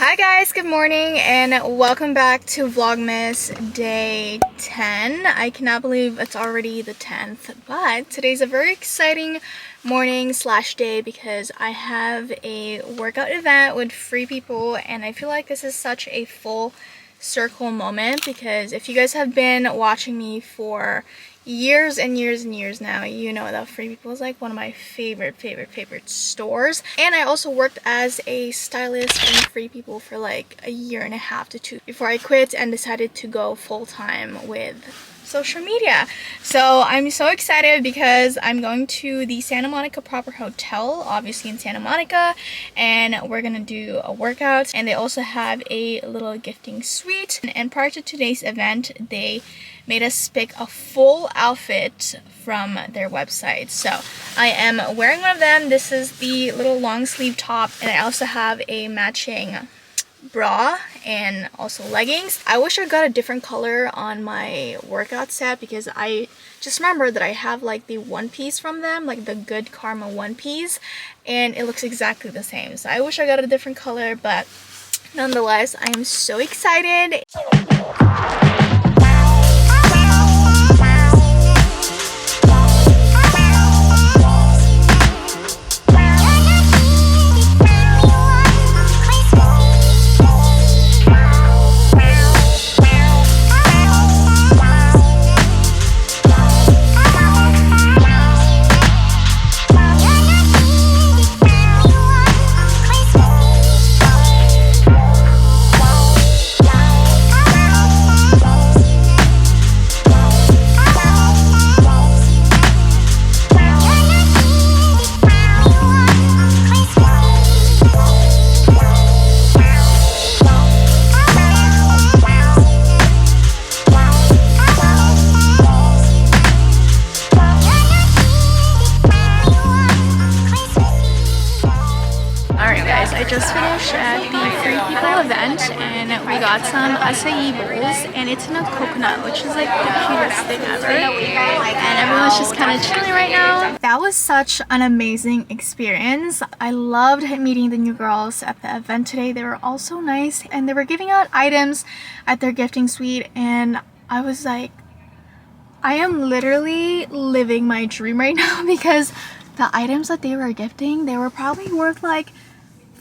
Hi guys, good morning and welcome back to Vlogmas Day 10. I cannot believe it's already the 10th, but today's a very exciting morning slash day because I have a workout event with Free People, and I feel like this is such a full circle moment because if you guys have been watching me for years and years and years now, you know that Free People is like one of my favorite stores. And I also worked as a stylist in Free People for like a year and a half to two before I quit and decided to go full-time with social media. So I'm so excited because I'm going to the Santa Monica Proper Hotel, obviously in Santa Monica, and we're gonna do a workout. And they also have a little gifting suite, and prior to today's event they made us pick a full outfit from their website. So I am wearing one of them. This is the little long sleeve top, and I also have a matching bra and also leggings. I wish I got a different color on my workout set because I just remembered that I have like the one piece from them, like the Good Karma one piece, and it looks exactly the same. So I wish I got a different color, but nonetheless I am so excited. I just finished at the Free People event and we got some acai bowls, and it's in a coconut, which is like the cutest thing ever, and everyone's just kind of chilling right now. That was such an amazing experience. I loved meeting the new girls at the event today. They were all so nice, and they were giving out items at their gifting suite, and I was like, I am literally living my dream right now because the items that they were gifting, they were probably worth like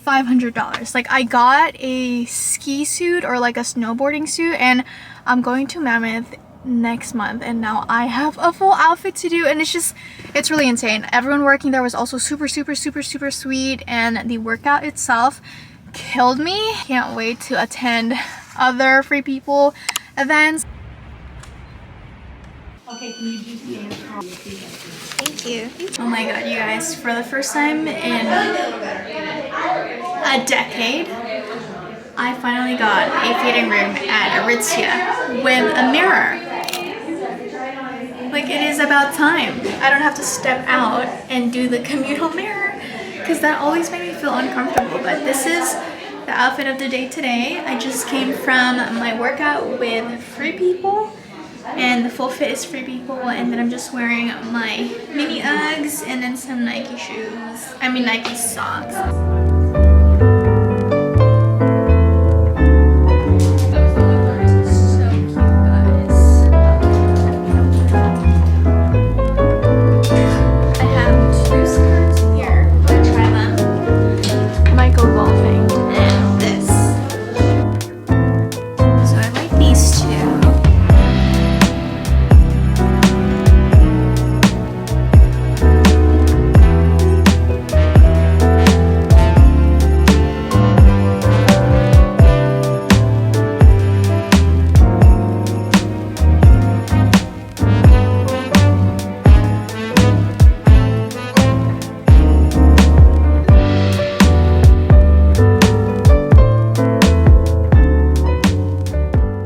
$500. Like, I got a ski suit or like a snowboarding suit, and I'm going to Mammoth next month, and now I have a full outfit to do, and it's really insane. Everyone working there was also super sweet, and the workout itself killed me. Can't wait to attend other Free People events. Okay, can you do Thank you. Oh my god, you guys, for the first time in a decade, I finally got a fitting room at Aritzia with a mirror. Like, it is about time. I don't have to step out and do the communal mirror because that always made me feel uncomfortable. But this is the outfit of the day today. I just came from my workout with Free People, and the full fit is Free People, and then I'm just wearing my mini Uggs and then some Nike shoes. I mean Nike socks.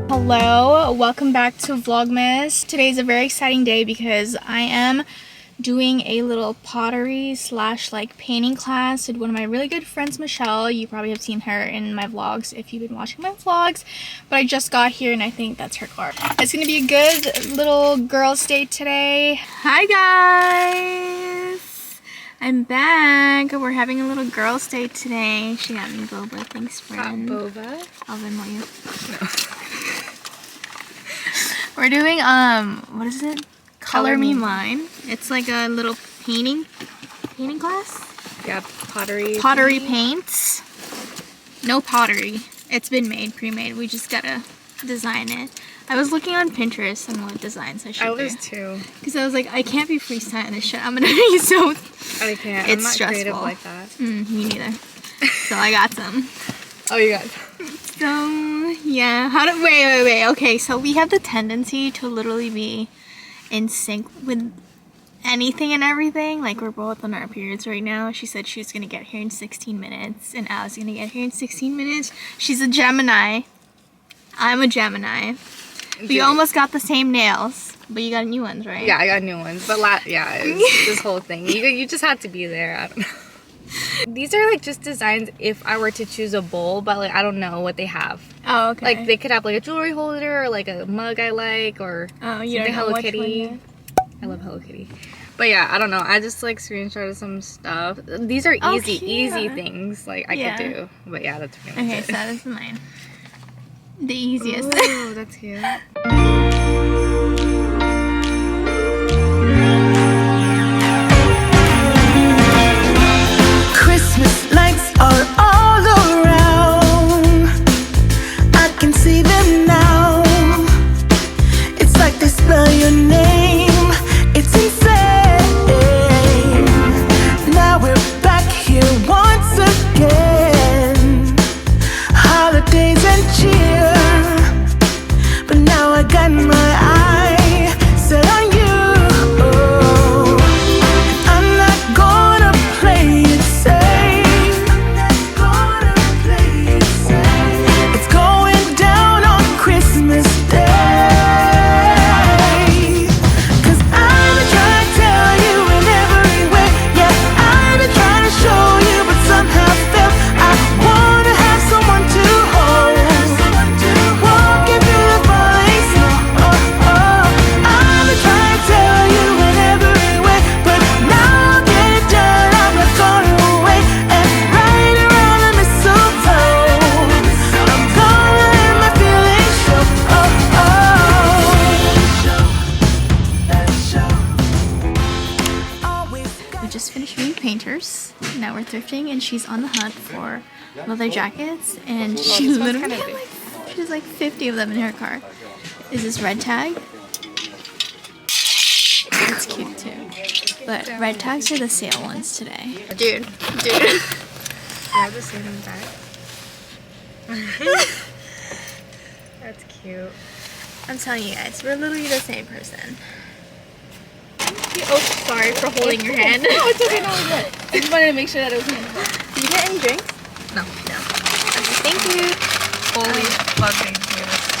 Hello, welcome back to Vlogmas. Today's a very exciting day because I am doing a little pottery slash like painting class with one of my really good friends, Michelle. You probably have seen her in my vlogs if you've been watching my vlogs, but I just got here and I think that's her car. It's gonna be a good little girls' day today. Hi guys! I'm back. We're having a little girls' day today. She got me boba. Thanks, friend. Got boba? I'll Venmo you. No. We're doing what is it? Color Me Mine. It's like a little painting class. Yeah, pottery. Pottery paints. No pottery. It's been made, pre-made. We just gotta design it. I was looking on Pinterest on what designs I should do. I was too. Because I was like, I can't be freestyling this shit. I'm gonna be so... I can't. It's I'm not stressful. creative like that. Me neither. So I got some. Oh, you got So, yeah. Wait. Okay, so we have the tendency to literally be in sync with anything and everything. Like, we're both on our periods right now. She said she was gonna get here in 16 minutes, and I was gonna get here in 16 minutes. She's a Gemini. I'm a Gemini. We almost got the same nails, but you got new ones, right? Yeah, I got new ones. But it's this whole thing. You just had to be there. I don't know. These are like just designs if I were to choose a bowl, but like I don't know what they have. Oh, okay. Like they could have like a jewelry holder or like a mug I like or you don't know Hello which Kitty. one I love Hello Kitty. But yeah, I don't know. I just like screenshotted some stuff. These are easy things like I could do. But yeah, that's pretty much it. So this is mine. The easiest. Oh, that's cute. Christmas lights are all around. I can see them now. It's like they spell your name. It's insane. Now we're back here once again. Holidays and cheer. But now I got my eye set on you. I'm not gonna play it safe. It's going down on Christmas Day. 'Cause I've been trying to tell you in every way. Yeah, I've been trying to show you, but somehow failed. I wanna have someone to hold. Walking through the falling snow. I've been trying to tell you in every way, but now I'll get it done. I'm not going away. And right around the mistletoe, I'm gonna let my feelings show. We just finished being painters. Now we're thrifting, and she's on the hunt for leather jackets, and she literally she has like 50 of them in her car. Is this red tag? It's cute too. But red tags are the sale ones today. Dude. I have the same bag. That's cute. I'm telling you guys, we're literally the same person. Oh, sorry for holding your hand. No, it's okay. No, it's good. I just wanted to make sure that it was handed. Did you get any drinks? No. Okay, thank you. Holy fucking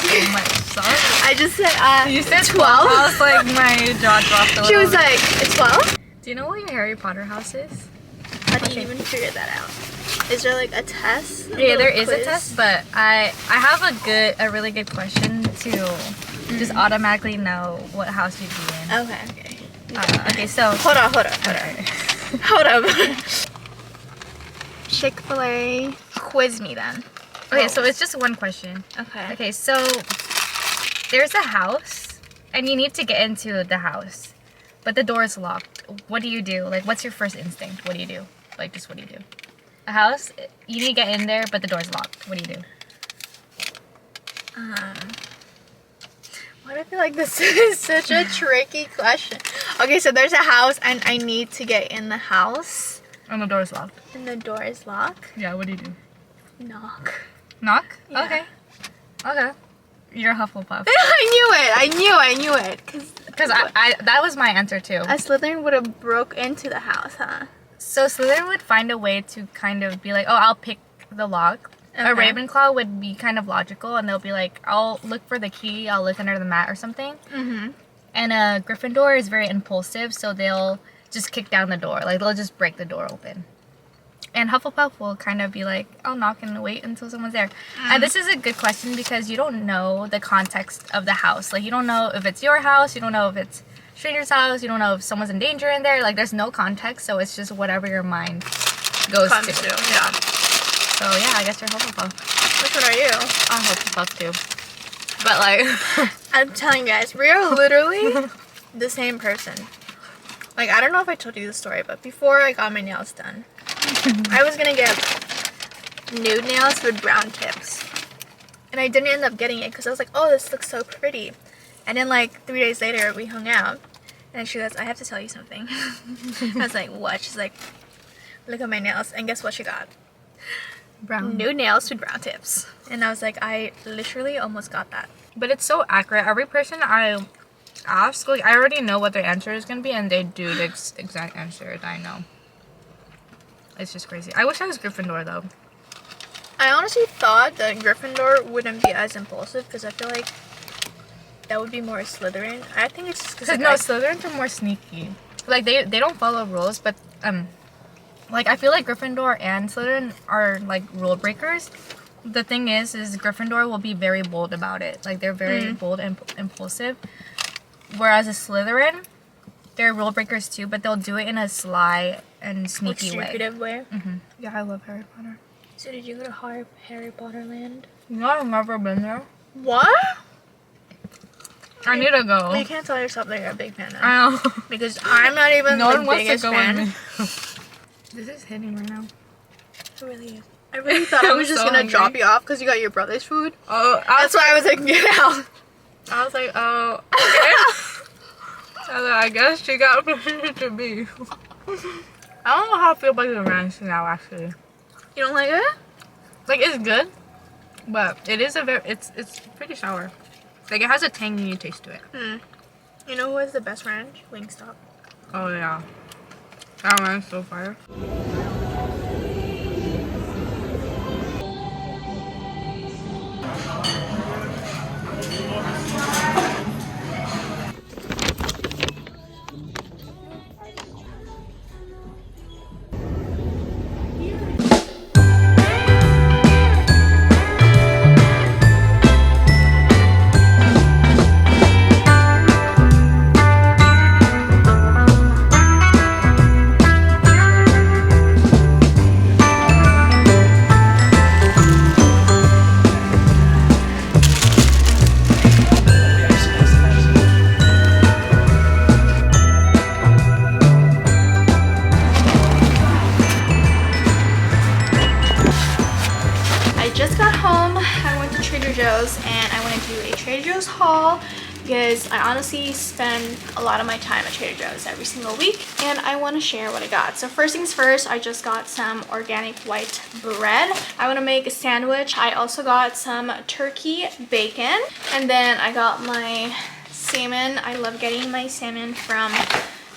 so much sauce. I just said, You said 12? I was like, my jaw dropped a little. She was like, 12? Do you know what your Harry Potter house is? How do you even figure that out? Is there like a test? Yeah, there is a test, but I have a really good question to just automatically know what house you'd be in. Okay. Okay, so Hold on. Hold up. Chick-fil-A. Quiz me then. okay, so it's just one question. Okay. Okay, so there's a house, and you need to get into the house, but the door is locked. What do you do? Like, what's your first instinct? What do you do? Like, just what do you do? A house, you need to get in there, but the door's locked. What do you do? Why do I feel like this is such a tricky question? Okay, so there's a house, and I need to get in the house. And the door's locked. And the door is locked. Yeah, what do you do? Knock. Knock? Yeah. Okay. You're a Hufflepuff. I knew it. Because I that was my answer too. A Slytherin would have broke into the house, huh? So Slytherin would find a way to kind of be like, oh, I'll pick the lock. Okay. A Ravenclaw would be kind of logical, and they'll be like, I'll look for the key, I'll look under the mat or something. Mm-hmm. And a Gryffindor is very impulsive, so they'll just kick down the door. Like, they'll just break the door open. And Hufflepuff will kind of be like, I'll knock and wait until someone's there. And this is a good question because you don't know the context of the house. Like, you don't know if it's your house, you don't know if it's stranger's house. You don't know if someone's in danger in there. Like, there's no context, so it's just whatever your mind goes Comes to. to, yeah. So yeah, I guess you're Hufflepuff. Which one are you? I'm Hufflepuff too. But like, I'm telling you guys, we are literally the same person. Like, I don't know if I told you the story, but before I got my nails done, I was gonna get nude nails with brown tips. And I didn't end up getting it because I was like, oh, this looks so pretty. And then like 3 days later, we hung out. And she goes, I have to tell you something. I was like, what? She's like, look at my nails. And guess what she got? brown. Nude nails with brown tips. And I was like, I literally almost got that. But it's so accurate. Every person I ask, like, I already know what their answer is gonna be, and they do the exact answer that I know. It's just crazy. I wish I was Gryffindor though. I honestly thought that Gryffindor wouldn't be as impulsive because I feel like that would be more Slytherin. I think it's just because No, Slytherins are more sneaky. Like, they don't follow rules, but like, I feel like Gryffindor and Slytherin are like rule breakers. The thing is Gryffindor will be very bold about it. Like, they're very bold and impulsive. Whereas a Slytherin, they're rule breakers too, but they'll do it in a sly and sneaky way. secretive way. Yeah, I love Harry Potter. So did you go to Harry Potter Land? No, I've never been there. What? I need to go. Well, you can't tell yourself that you're a big fan now. I know. Because I'm not even No the one wants to biggest go fan. with me. This is hitting right now. It really is. I really thought I I'm was just so gonna hungry. drop you off because you got your brother's food. Oh, That's why I was like, get out. I was like, oh, okay. I was like, I guess she got permission to be. I don't know how I feel about the ranch now, actually. You don't like it? Like, it's good, but it is it's pretty sour. Like, it has a tangy taste to it. You know who has the best ranch? Wingstop. Oh yeah, that ranch is so fire. And I want to do a Trader Joe's haul because I honestly spend a lot of my time at Trader Joe's every single week and I want to share what I got. So first things first, I just got some organic white bread. I want to make a sandwich. I also got some turkey bacon and then I got my salmon. I love getting my salmon from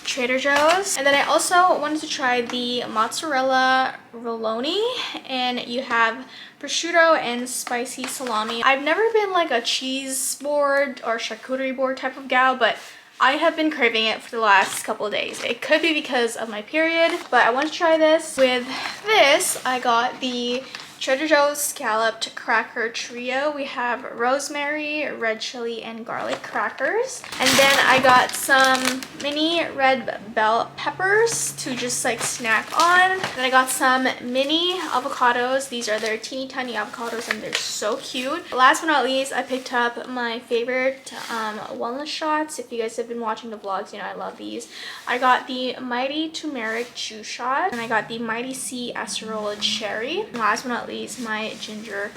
Trader Joe's. And then I also wanted to try the mozzarella rolloni, and you have prosciutto and spicy salami. I've never been like a cheese board or charcuterie board type of gal, but I have been craving it for the last couple of days. It could be because of my period, but I want to try this. With this, I got the Trader Joe's scalloped cracker trio. We have rosemary, red chili, and garlic crackers. And then I got some mini red bell peppers to just like snack on. Then I got some mini avocados. These are their teeny tiny avocados and they're so cute. Last but not least, I picked up my favorite walnut shots. If you guys have been watching the vlogs, you know I love these. I got the Mighty Turmeric Chew Shot and I got the Mighty Sea Acerola Cherry. And last but not least, my ginger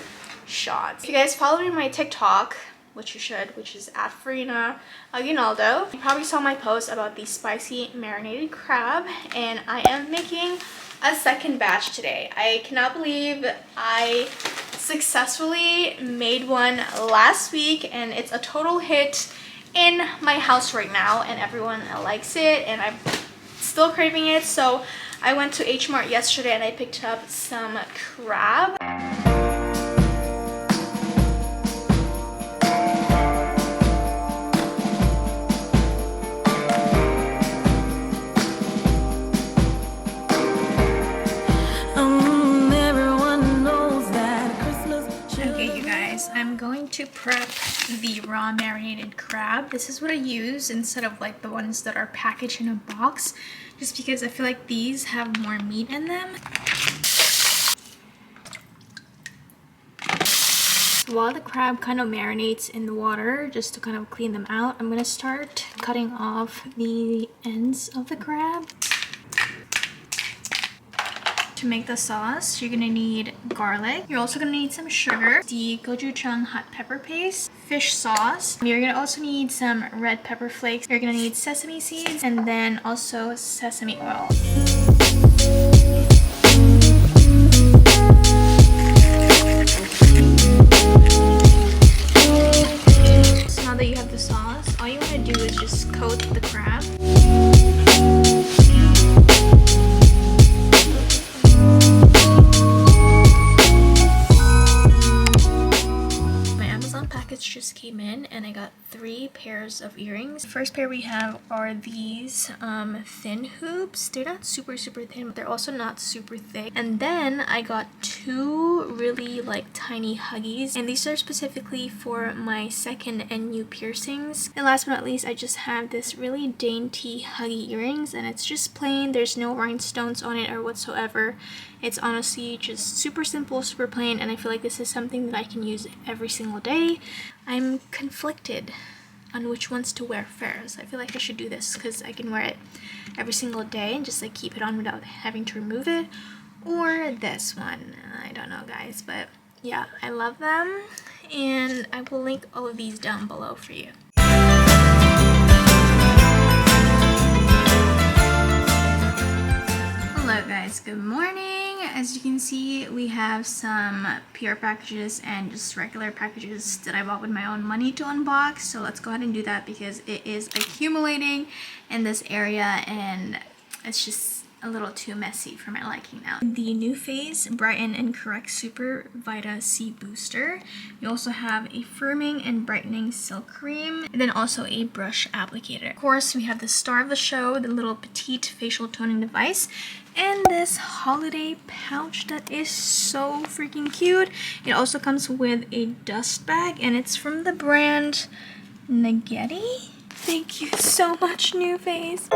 shots. If you guys follow me on my TikTok, which you should, which is at Farina Aguinaldo, you probably saw my post about the spicy marinated crab, and I am making a second batch today. I cannot believe I successfully made one last week, and it's a total hit in my house right now, and everyone likes it, and I'm still craving it. So I went to H Mart yesterday and I picked up some crab. Okay, you guys, guys, I'm going to prep the raw marinated crab. This is what I use instead of like the ones that are packaged in a box, just because I feel like these have more meat in them. While the crab kind of marinates in the water, just to kind of clean them out, I'm gonna start cutting off the ends of the crab. To make the sauce, you're gonna need garlic. You're also gonna need some sugar, the gochujang hot pepper paste, fish sauce. You're gonna also need some red pepper flakes. You're gonna need sesame seeds, and then also sesame oil. So now that you have the sauce, all you wanna do is just coat the crab. Just came in and I got 3 pairs of earrings. The first pair we have are these thin hoops. They're not super thin, but they're also not super thick. And then I got 2 really like tiny huggies, and these are specifically for my second and new piercings. And last but not least, I just have this really dainty huggy earrings, and it's just plain. There's no rhinestones on it or whatsoever. It's honestly just super simple, super plain, and I feel like this is something that I can use every single day. I'm conflicted on which ones to wear first. I feel like I should do this because I can wear it every single day and just like keep it on without having to remove it. Or this one. I don't know, guys, but yeah, I love them, and I will link all of these down below for you. Hello guys, good morning. As you can see, we have some PURA packages and just regular packages that I bought with my own money to unbox. So let's go ahead and do that because it is accumulating in this area and it's just a little too messy for my liking now. The New Face Brighten and Correct Super VIDA C Booster. You also have a firming and brightening silk cream, and then also a brush applicator. Of course, we have the star of the show, the little petite facial toning device, and this holiday pouch that is so freaking cute. It also comes with a dust bag, and it's from the brand Nageti. Thank you so much, New Face.